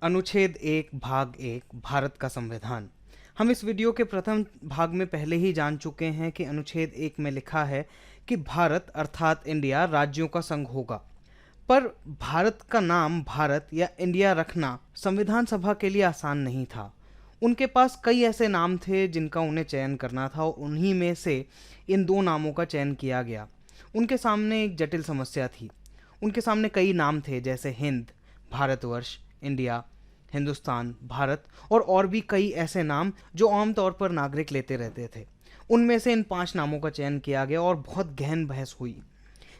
अनुच्छेद 1 भाग 1 भारत का संविधान। हम इस वीडियो के प्रथम भाग में पहले ही जान चुके हैं कि अनुच्छेद 1 में लिखा है कि भारत अर्थात इंडिया राज्यों का संघ होगा। पर भारत का नाम भारत या इंडिया रखना संविधान सभा के लिए आसान नहीं था। उनके पास कई ऐसे नाम थे जिनका उन्हें चयन करना था और उन्हीं में से इन दो नामों का चयन किया गया। उनके सामने एक जटिल समस्या थी। उनके सामने कई नाम थे जैसे हिंद, भारतवर्ष, इंडिया, हिंदुस्तान, भारत और भी कई ऐसे नाम जो आमतौर पर नागरिक लेते रहते थे। उनमें से इन 5 नामों का चयन किया गया और बहुत गहन बहस हुई,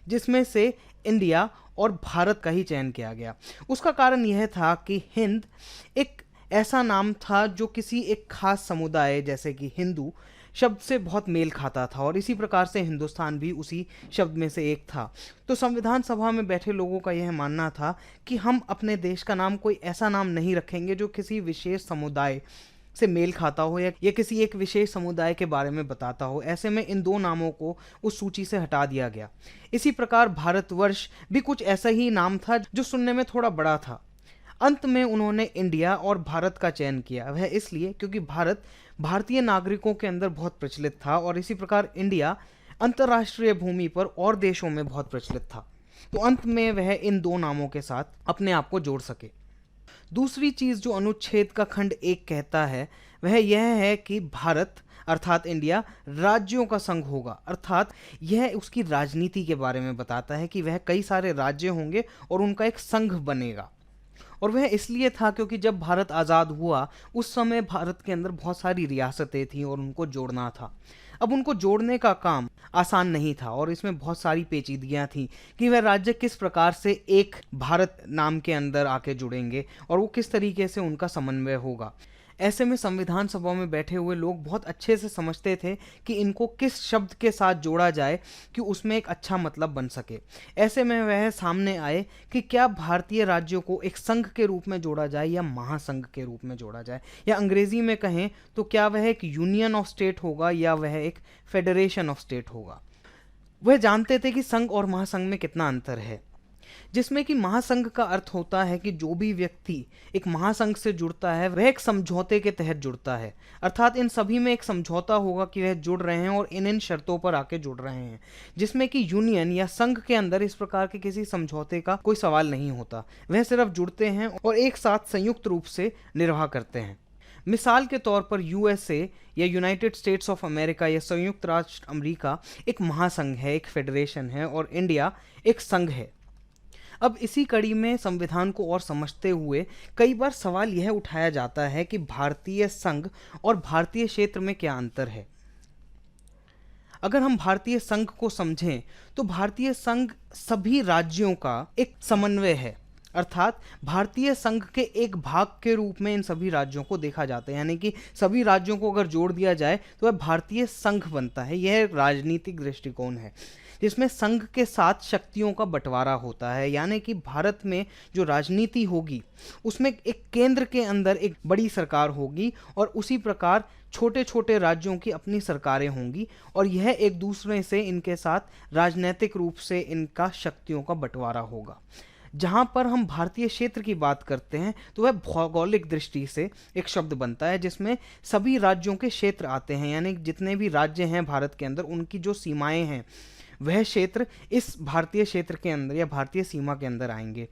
जिसमें से इंडिया और भारत का ही चयन किया गया। उसका कारण यह था कि हिंद एक ऐसा नाम था जो किसी एक खास समुदाय जैसे कि हिंदू शब्द से बहुत मेल खाता था और इसी प्रकार से हिंदुस्तान भी उसी शब्द में से एक था। तो संविधान सभा में बैठे लोगों का यह मानना था कि हम अपने देश का नाम कोई ऐसा नाम नहीं रखेंगे जो किसी विशेष समुदाय से मेल खाता हो या किसी एक विशेष समुदाय के बारे में बताता हो। ऐसे में इन दो नामों को उस सूची से हटा दिया गया। इसी प्रकार भारतवर्ष भी कुछ ऐसा ही नाम था जो सुनने में थोड़ा बड़ा था। अंत में उन्होंने इंडिया और भारत का चयन किया। वह इसलिए क्योंकि भारत भारतीय नागरिकों के अंदर बहुत प्रचलित था और इसी प्रकार इंडिया अंतर्राष्ट्रीय भूमि पर और देशों में बहुत प्रचलित था। तो अंत में वह इन दो नामों के साथ अपने आप को जोड़ सके। दूसरी चीज जो अनुच्छेद का खंड 1 कहता है वह यह है कि भारत अर्थात इंडिया राज्यों का संघ होगा। अर्थात यह उसकी राजनीति के बारे में बताता है कि वह कई सारे राज्य होंगे और उनका एक संघ बनेगा। और वह इसलिए था क्योंकि जब भारत आज़ाद हुआ उस समय भारत के अंदर बहुत सारी रियासतें थीं और उनको जोड़ना था। अब उनको जोड़ने का काम आसान नहीं था और इसमें बहुत सारी पेचीदगियां थीं कि वह राज्य किस प्रकार से एक भारत नाम के अंदर आके जुड़ेंगे और वो किस तरीके से उनका समन्वय होगा। ऐसे में संविधान सभा में बैठे हुए लोग बहुत अच्छे से समझते थे कि इनको किस शब्द के साथ जोड़ा जाए कि उसमें एक अच्छा मतलब बन सके। ऐसे में वह सामने आए कि क्या भारतीय राज्यों को एक संघ के रूप में जोड़ा जाए या महासंघ के रूप में जोड़ा जाए, या अंग्रेजी में कहें तो क्या वह एक यूनियन ऑफ स्टेट होगा या वह एक फेडरेशन ऑफ स्टेट होगा। वह जानते थे कि संघ और महासंघ में कितना अंतर है, जिसमें कि महासंघ का अर्थ होता है कि जो भी व्यक्ति एक महासंघ से जुड़ता है वह एक समझौते के तहत जुड़ता है। अर्थात इन सभी में एक समझौता होगा कि वह जुड़ रहे हैं और इन शर्तों पर आके जुड़ रहे हैं, जिसमें कि यूनियन या संघ के अंदर इस प्रकार के किसी समझौते का कोई सवाल नहीं होता। वह सिर्फ जुड़ते हैं और एक साथ संयुक्त रूप से निर्वाह करते हैं। मिसाल के तौर पर यूएसए या यूनाइटेड स्टेट्स ऑफ अमेरिका या संयुक्त राष्ट्र अमेरिका एक महासंघ है, एक फेडरेशन है, और इंडिया एक संघ है। अब इसी कड़ी में संविधान को और समझते हुए कई बार सवाल यह उठाया जाता है कि भारतीय संघ और भारतीय क्षेत्र में क्या अंतर है। अगर हम भारतीय संघ को समझें तो भारतीय संघ सभी राज्यों का एक समन्वय है। अर्थात भारतीय संघ के एक भाग के रूप में इन सभी राज्यों को देखा जाता है, यानी कि सभी राज्यों को अगर जोड़ दिया जाए तो वह भारतीय संघ बनता है। यह राजनीतिक दृष्टिकोण है जिसमें संघ के साथ शक्तियों का बंटवारा होता है, यानी कि भारत में जो राजनीति होगी उसमें एक केंद्र के अंदर एक बड़ी सरकार होगी और उसी प्रकार छोटे छोटे राज्यों की अपनी सरकारें होंगी और यह एक दूसरे से इनके साथ राजनीतिक रूप से इनका शक्तियों का बंटवारा होगा। जहाँ पर हम भारतीय क्षेत्र की बात करते हैं तो वह भौगोलिक दृष्टि से एक शब्द बनता है जिसमें सभी राज्यों के क्षेत्र आते हैं, यानी जितने भी राज्य हैं भारत के अंदर उनकी जो सीमाएं हैं वह क्षेत्र इस भारतीय क्षेत्र के अंदर या भारतीय सीमा के अंदर आएंगे।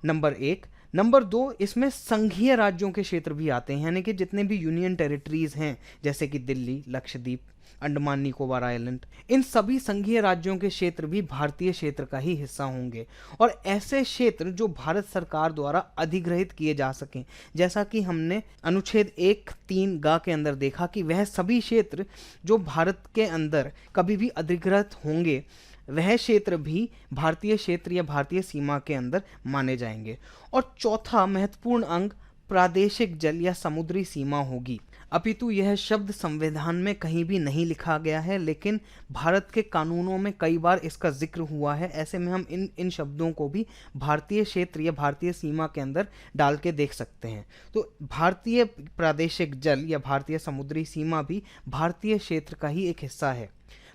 नंबर 1। नंबर 2, इसमें संघीय राज्यों के क्षेत्र भी आते हैं, यानी कि जितने भी यूनियन टेरिटरीज हैं जैसे कि दिल्ली, लक्षद्वीप, अंडमान निकोबार आइलैंड, इन सभी संघीय राज्यों के क्षेत्र भी भारतीय क्षेत्र का ही हिस्सा होंगे। और ऐसे क्षेत्र जो भारत सरकार द्वारा अधिग्रहित किए जा सकें, जैसा कि हमने अनुच्छेद 1(3) ग के अंदर देखा कि वह सभी क्षेत्र जो भारत के अंदर कभी भी अधिग्रहित होंगे वह क्षेत्र भी भारतीय क्षेत्र या भारतीय सीमा के अंदर माने जाएंगे। और चौथा महत्वपूर्ण अंग प्रादेशिक जल या समुद्री सीमा होगी। अपितु यह शब्द संविधान में कहीं भी नहीं लिखा गया है, लेकिन भारत के कानूनों में कई बार इसका जिक्र हुआ है। ऐसे में हम इन शब्दों को भी भारतीय क्षेत्र या भारतीय सीमा के अंदर डाल के देख सकते हैं। तो भारतीय प्रादेशिक जल या भारतीय समुद्री सीमा भी भारतीय क्षेत्र का ही एक हिस्सा है।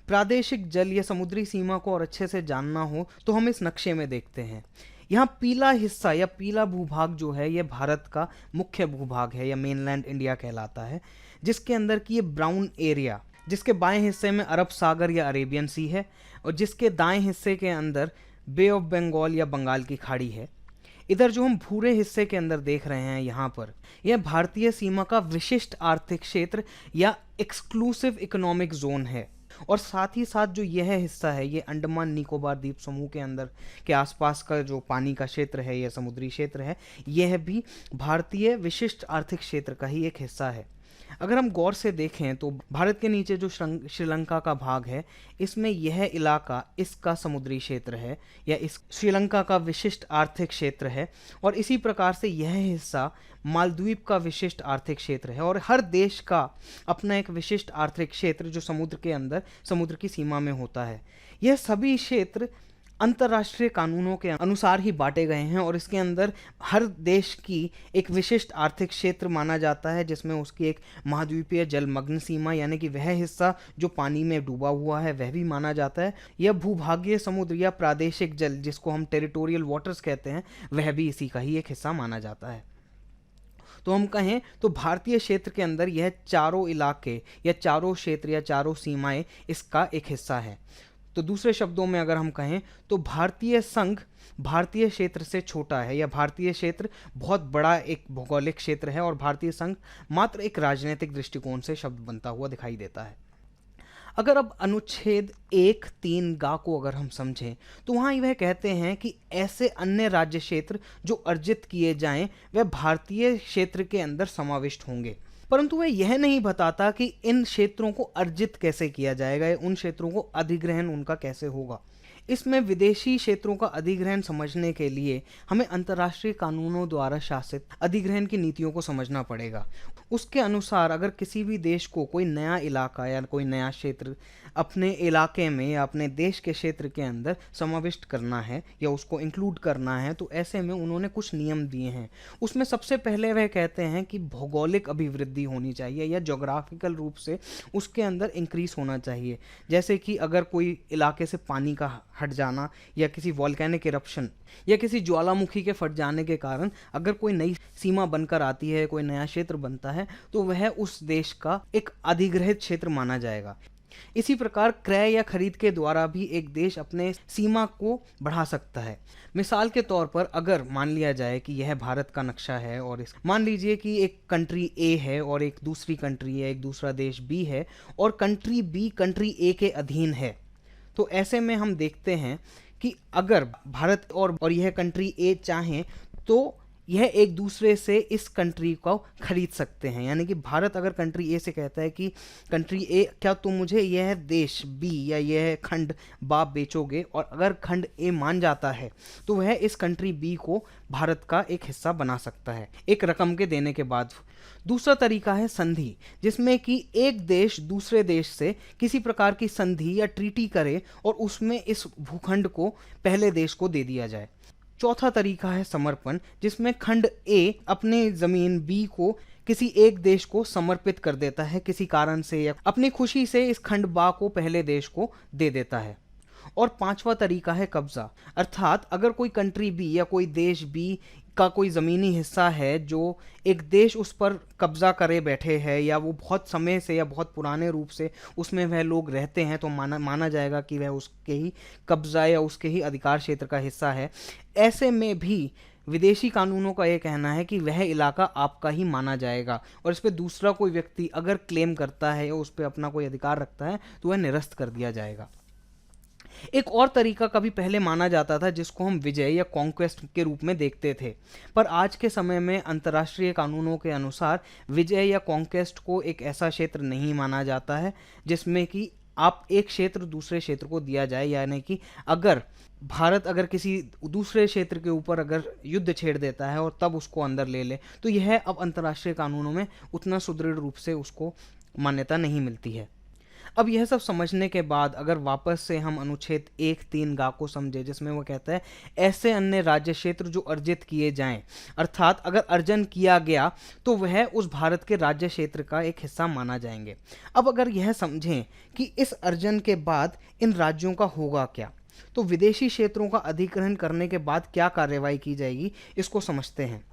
प्रादेशिक जल या समुद्री सीमा को और अच्छे से जानना हो तो हम इस नक्शे में देखते हैं। यहाँ पीला हिस्सा या पीला भूभाग जो है यह भारत का मुख्य भूभाग है या मेनलैंड इंडिया कहलाता है, जिसके अंदर की ये ब्राउन एरिया, जिसके बाएं हिस्से में अरब सागर या अरेबियन सी है और जिसके दाएं हिस्से के अंदर बे ऑफ बंगाल या बंगाल की खाड़ी है। इधर जो हम भूरे हिस्से के अंदर देख रहे हैं यहाँ पर, यह भारतीय सीमा का विशिष्ट आर्थिक क्षेत्र या एक्सक्लूसिव इकोनॉमिक जोन है। और साथ ही साथ जो यह हिस्सा है ये अंडमान निकोबार द्वीप समूह के अंदर के आसपास का जो पानी का क्षेत्र है या समुद्री क्षेत्र है, यह भी भारतीय विशिष्ट आर्थिक क्षेत्र का ही एक हिस्सा है। अगर हम गौर से देखें तो भारत के नीचे जो श्रीलंका का भाग है, इसमें यह इलाका इसका समुद्री क्षेत्र है या इस श्रीलंका का विशिष्ट आर्थिक क्षेत्र है। और इसी प्रकार से यह हिस्सा मालदीव का विशिष्ट आर्थिक क्षेत्र है। और हर देश का अपना एक विशिष्ट आर्थिक क्षेत्र जो समुद्र के अंदर समुद्र की सीमा में होता है। यह सभी क्षेत्र अंतर्राष्ट्रीय कानूनों के अनुसार ही बांटे गए हैं और इसके अंदर हर देश की एक विशिष्ट आर्थिक क्षेत्र माना जाता है, जिसमें उसकी एक महाद्वीपीय जलमग्न सीमा यानी कि वह हिस्सा जो पानी में डूबा हुआ है वह भी माना जाता है। यह भूभागीय समुद्र या प्रादेशिक जल जिसको हम टेरिटोरियल वाटर्स कहते हैं, वह भी इसी का ही एक हिस्सा माना जाता है। तो हम कहें तो भारतीय क्षेत्र के अंदर यह चारों इलाके या चारों क्षेत्र या चारों सीमाएं इसका एक हिस्सा है। तो दूसरे शब्दों में अगर हम कहें तो भारतीय संघ भारतीय क्षेत्र से छोटा है या भारतीय क्षेत्र बहुत बड़ा एक भौगोलिक क्षेत्र है और भारतीय संघ मात्र एक राजनीतिक दृष्टिकोण से शब्द बनता हुआ दिखाई देता है। अगर अब अनुच्छेद 1(3) गा को अगर हम समझें तो वहाँ वह कहते हैं कि ऐसे अन्य राज्य क्षेत्र जो अर्जित किए जाएं वह भारतीय क्षेत्र के अंदर समाविष्ट होंगे, परंतु वह यह नहीं बताता कि इन क्षेत्रों को अर्जित कैसे किया जाएगा या उन क्षेत्रों को अधिग्रहण उनका कैसे होगा। इसमें विदेशी क्षेत्रों का अधिग्रहण समझने के लिए हमें अंतर्राष्ट्रीय कानूनों द्वारा शासित अधिग्रहण की नीतियों को समझना पड़ेगा। उसके अनुसार अगर किसी भी देश को कोई नया इलाका या कोई नया क्षेत्र अपने इलाके में या अपने देश के क्षेत्र के अंदर समाविष्ट करना है या उसको इंक्लूड करना है, तो ऐसे में उन्होंने कुछ नियम दिए हैं। उसमें सबसे पहले वह कहते हैं कि भौगोलिक अभिवृद्धि होनी चाहिए या जोग्राफिकल रूप से उसके अंदर इंक्रीज होना चाहिए। जैसे कि अगर कोई इलाके से पानी का हट जाना या किसी वॉल्केनिक इरप्शन या किसी ज्वालामुखी के फट जाने के कारण अगर कोई नई सीमा बनकर आती है, कोई नया क्षेत्र बनता है, तो वह उस देश का एक अधिग्रहित क्षेत्र माना जाएगा। इसी प्रकार क्रय या खरीद के द्वारा भी एक देश अपने सीमा को बढ़ा सकता है। मिसाल के तौर पर अगर मान लिया जाए कि यह भारत का नक्शा है और मान लीजिए कि एक कंट्री ए है और एक दूसरी कंट्री है, एक दूसरा देश बी है और कंट्री बी कंट्री ए के अधीन है, तो ऐसे में हम देखते हैं कि अगर भारत और यह कंट्री ए चाहें तो यह एक दूसरे से इस कंट्री को खरीद सकते हैं। यानी कि भारत अगर कंट्री ए से कहता है कि कंट्री ए क्या तुम मुझे यह देश बी या यह खंड बा बेचोगे, और अगर खंड ए मान जाता है तो वह इस कंट्री बी को भारत का एक हिस्सा बना सकता है एक रकम के देने के बाद। दूसरा तरीका है संधि, जिसमें कि एक देश दूसरे देश से किसी प्रकार की संधि या ट्रीटी करे और उसमें इस भूखंड को पहले देश को दे दिया जाए। चौथा तरीका है समर्पण, जिसमें खंड ए अपनी जमीन बी को किसी एक देश को समर्पित कर देता है किसी कारण से या अपनी खुशी से इस खंड बा को पहले देश को दे देता है। और पांचवा तरीका है कब्जा, अर्थात अगर कोई कंट्री बी या कोई देश बी का कोई ज़मीनी हिस्सा है जो एक देश उस पर कब्जा करे बैठे है या वो बहुत समय से या बहुत पुराने रूप से उसमें वह लोग रहते हैं, तो माना जाएगा कि वह उसके ही कब्जा या उसके ही अधिकार क्षेत्र का हिस्सा है। ऐसे में भी विदेशी कानूनों का यह कहना है कि वह इलाका आपका ही माना जाएगा और इस पर दूसरा कोई व्यक्ति अगर क्लेम करता है या उस पर अपना कोई अधिकार रखता है तो वह निरस्त कर दिया जाएगा। एक और तरीका कभी पहले माना जाता था जिसको हम विजय या कॉन्क्वेस्ट के रूप में देखते थे, पर आज के समय में अंतर्राष्ट्रीय कानूनों के अनुसार विजय या कॉन्क्वेस्ट को एक ऐसा क्षेत्र नहीं माना जाता है जिसमें कि आप एक क्षेत्र दूसरे क्षेत्र को दिया जाए। यानी कि अगर भारत अगर किसी दूसरे क्षेत्र के ऊपर अगर युद्ध छेड़ देता है और तब उसको अंदर ले ले, तो यह अब अंतर्राष्ट्रीय कानूनों में उतना सुदृढ़ रूप से उसको मान्यता नहीं मिलती है। अब यह सब समझने के बाद अगर वापस से हम अनुच्छेद 1(3) गा को समझे, जिसमें वो कहता है ऐसे अन्य राज्य क्षेत्र जो अर्जित किए जाएं, अर्थात अगर अर्जन किया गया तो वह उस भारत के राज्य क्षेत्र का एक हिस्सा माना जाएंगे। अब अगर यह समझें कि इस अर्जन के बाद इन राज्यों का होगा क्या, तो विदेशी क्षेत्रों का अधिग्रहण करने के बाद क्या कार्यवाही की जाएगी, इसको समझते हैं।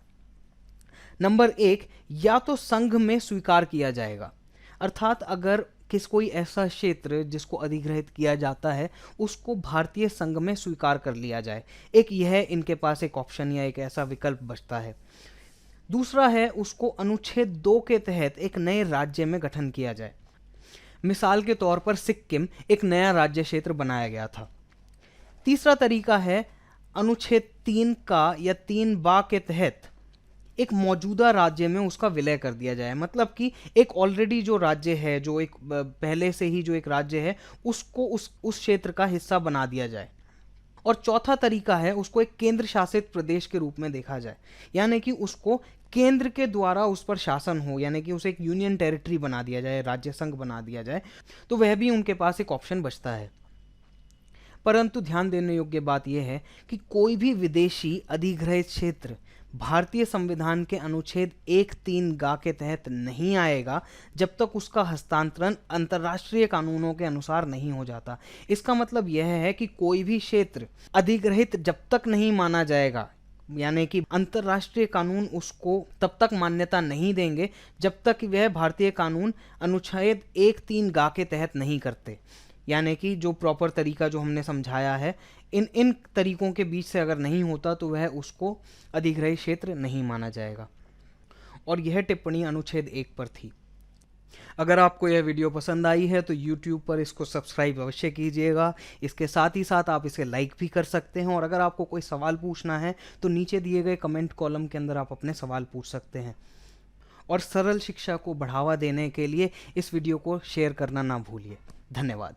नंबर 1, या तो संघ में स्वीकार किया जाएगा, अर्थात अगर कोई ऐसा क्षेत्र जिसको अधिग्रहित किया जाता है उसको भारतीय संघ में स्वीकार कर लिया जाए। एक यह इनके पास एक ऑप्शन या एक ऐसा विकल्प बचता है। दूसरा है उसको अनुच्छेद 2 के तहत एक नए राज्य में गठन किया जाए। मिसाल के तौर पर सिक्किम एक नया राज्य क्षेत्र बनाया गया था। तीसरा तरीका है अनुच्छेद 3 का या 3 के तहत एक मौजूदा राज्य में उसका विलय कर दिया जाए, मतलब कि एक ऑलरेडी जो राज्य है, जो एक पहले से ही जो एक राज्य है, उसको उस क्षेत्र का हिस्सा बना दिया जाए। और चौथा तरीका है उसको एक केंद्र शासित प्रदेश के रूप में देखा जाए, यानी कि उसको केंद्र के द्वारा उस पर शासन हो, यानी कि उसे एक यूनियन टेरिटरी बना दिया जाए, राज्य संघ बना दिया जाए। तो वह भी उनके पास एक ऑप्शन बचता है। परंतु ध्यान देने योग्य बात यह है कि कोई भी विदेशी अधिग्रहित क्षेत्र भारतीय संविधान के अनुच्छेद 1(3) के तहत नहीं आएगा जब तक उसका हस्तांतरण अंतर्राष्ट्रीय कानूनों के अनुसार नहीं हो जाता। इसका मतलब यह है कि कोई भी क्षेत्र अधिग्रहित जब तक नहीं माना जाएगा, यानी कि अंतर्राष्ट्रीय कानून उसको तब तक मान्यता नहीं देंगे जब तक वह भारतीय कानून अनुच्छेद 1(3) के तहत नहीं करते। यानी कि जो प्रॉपर तरीका जो हमने समझाया है, इन तरीकों के बीच से अगर नहीं होता तो वह उसको अधिग्रहित क्षेत्र नहीं माना जाएगा। और यह टिप्पणी अनुच्छेद 1 पर थी। अगर आपको यह वीडियो पसंद आई है तो YouTube पर इसको सब्सक्राइब अवश्य कीजिएगा। इसके साथ ही साथ आप इसे लाइक भी कर सकते हैं, और अगर आपको कोई सवाल पूछना है तो नीचे दिए गए कमेंट कॉलम के अंदर आप अपने सवाल पूछ सकते हैं। और सरल शिक्षा को बढ़ावा देने के लिए इस वीडियो को शेयर करना ना भूलिए। धन्यवाद।